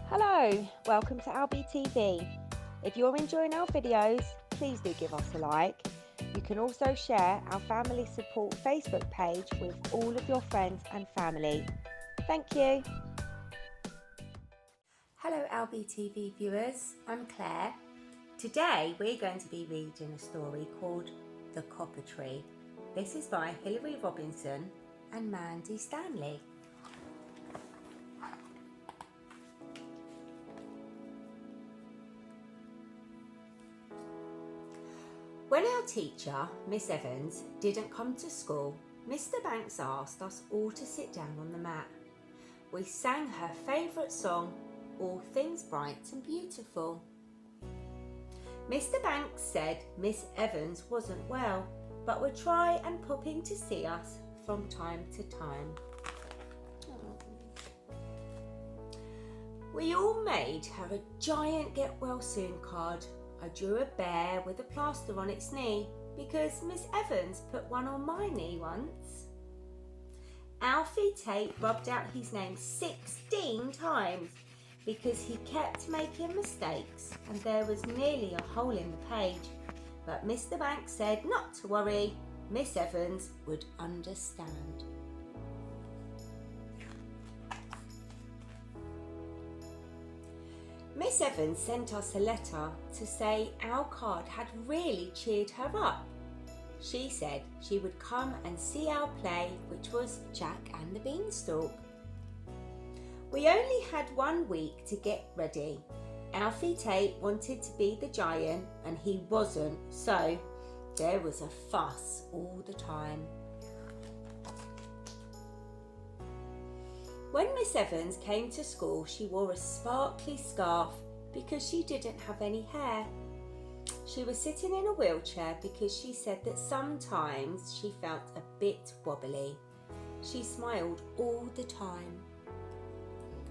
Hello, welcome to AlbyTV. If you're enjoying our videos, please do give us a like. You can also share our family support Facebook page with all of your friends and family. Thank you. Hello AlbyTV viewers, I'm Claire. Today we're going to be reading a story called The Copper Tree. This is by Hilary Robinson and Mandy Stanley. When our teacher, Miss Evans, didn't come to school, Mr. Banks asked us all to sit down on the mat. We sang her favourite song, All Things Bright and Beautiful. Mr. Banks said Miss Evans wasn't well, but would try and pop in to see us from time to time. We all made her a giant get well soon card. I drew a bear with a plaster on its knee because Miss Evans put one on my knee once. Alfie Tate rubbed out his name 16 times because he kept making mistakes and there was nearly a hole in the page. But Mr. Banks said not to worry, Miss Evans would understand. Miss Evans sent us a letter to say our card had really cheered her up. She said she would come and see our play, which was Jack and the Beanstalk. We only had 1 week to get ready. Alfie Tate wanted to be the giant and he wasn't, so there was a fuss all the time. When Miss Evans came to school, she wore a sparkly scarf because she didn't have any hair. She was sitting in a wheelchair because she said that sometimes she felt a bit wobbly. She smiled all the time.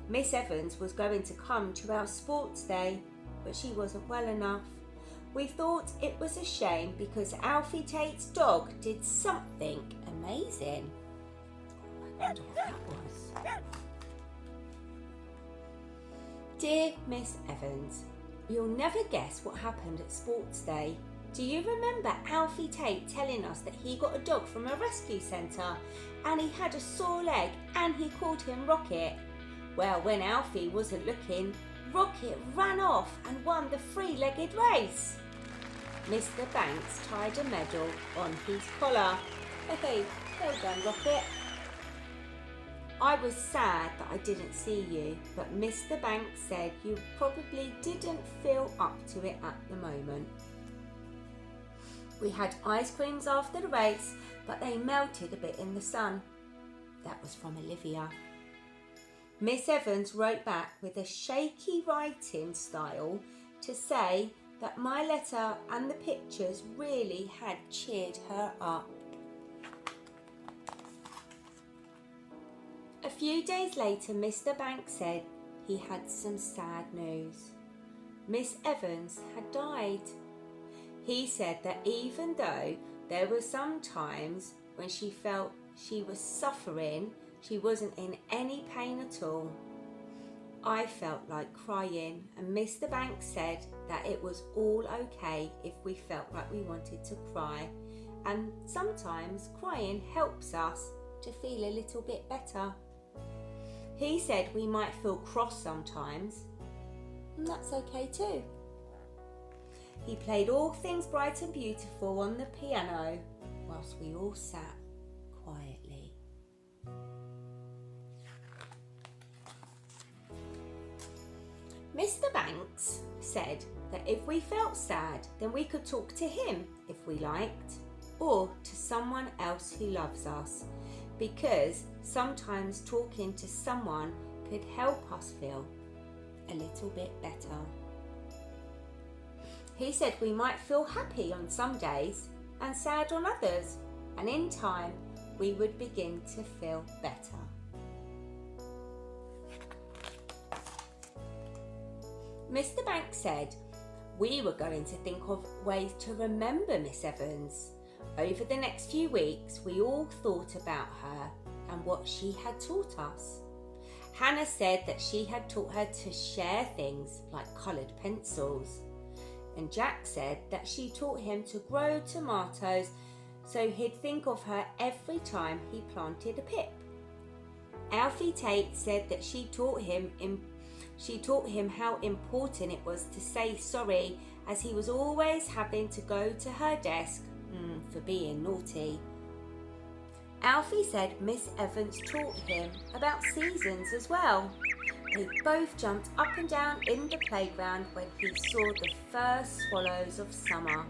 Miss Evans was going to come to our sports day, but she wasn't well enough. We thought it was a shame because Alfie Tate's dog did something amazing. I wonder what that was. Dear Miss Evans, you'll never guess what happened at Sports Day. Do you remember Alfie Tate telling us that he got a dog from a rescue centre and he had a sore leg and he called him Rocket? Well, when Alfie wasn't looking, Rocket ran off and won the three-legged race. Mr. Banks tied a medal on his collar. Hey, well done, Rocket. I was sad that I didn't see you, but Mr. Banks said you probably didn't feel up to it at the moment. We had ice creams after the race, but they melted a bit in the sun. That was from Olivia. Miss Evans wrote back with a shaky writing style to say that my letter and the pictures really had cheered her up. A few days later, Mr. Banks said he had some sad news. Miss Evans had died. He said that even though there were some times when she felt she was suffering, she wasn't in any pain at all. I felt like crying, and Mr. Banks said that it was all okay if we felt like we wanted to cry, and sometimes crying helps us to feel a little bit better. He said we might feel cross sometimes, and that's okay too. He played All Things Bright and Beautiful on the piano whilst we all sat quietly. Mr. Banks said that if we felt sad, then we could talk to him if we liked, or to someone else who loves us, because sometimes talking to someone could help us feel a little bit better. He said we might feel happy on some days and sad on others, and in time we would begin to feel better. Mr. Banks said we were going to think of ways to remember Miss Evans. Over the next few weeks, we all thought about her and what she had taught us. Hannah said that she had taught her to share things like coloured pencils. And Jack said that she taught him to grow tomatoes so he'd think of her every time he planted a pip. Alfie Tate said that she taught him how important it was to say sorry, as he was always having to go to her desk for being naughty. Alfie said Miss Evans taught him about seasons as well. They both jumped up and down in the playground when he saw the first swallows of summer.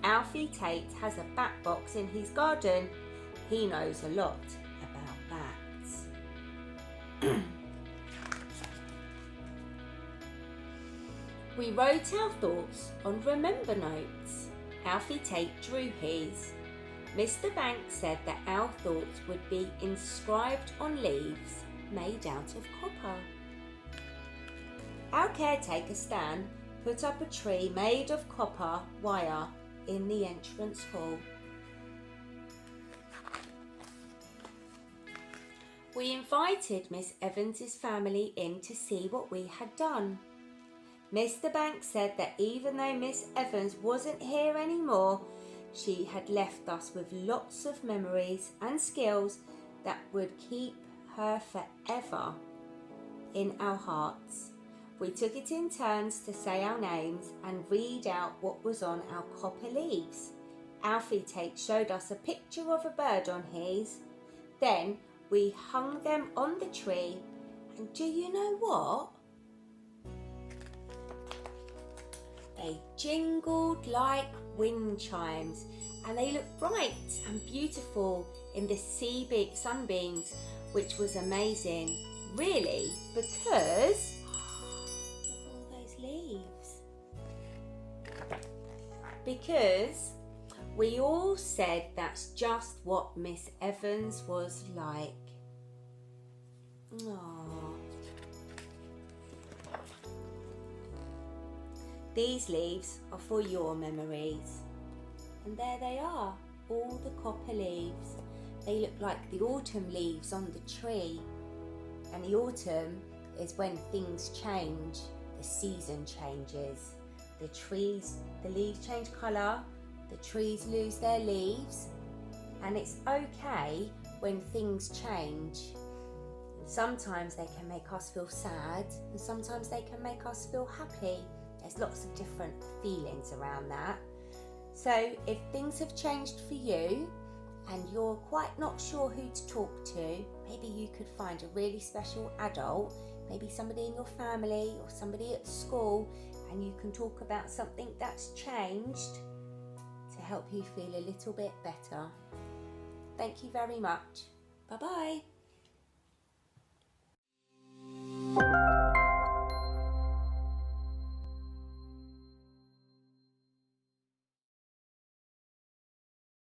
Alfie Tate has a bat box in his garden. He knows a lot about bats. We wrote our thoughts on remember notes. Alfie Tate drew his. Mr. Banks said that our thoughts would be inscribed on leaves made out of copper. Our caretaker Stan put up a tree made of copper wire in the entrance hall. We invited Miss Evans's family in to see what we had done. Mr. Banks said that even though Miss Evans wasn't here anymore, she had left us with lots of memories and skills that would keep her forever in our hearts. We took it in turns to say our names and read out what was on our copper leaves. Alfie Tate showed us a picture of a bird on his. Then we hung them on the tree, and do you know what? They jingled like wind chimes, and they looked bright and beautiful in the sunbeams, which was amazing, really, because look at all those leaves. Because we all said that's just what Miss Evans was like. Aww. These leaves are for your memories. And there they are, all the copper leaves. They look like the autumn leaves on the tree. And the autumn is when things change, the season changes. The leaves change colour, the trees lose their leaves, and it's okay when things change. Sometimes they can make us feel sad, and sometimes they can make us feel happy. There's lots of different feelings around that. So if things have changed for you and you're quite not sure who to talk to, maybe you could find a really special adult, maybe somebody in your family or somebody at school, and you can talk about something that's changed to help you feel a little bit better. Thank you very much. Bye-bye.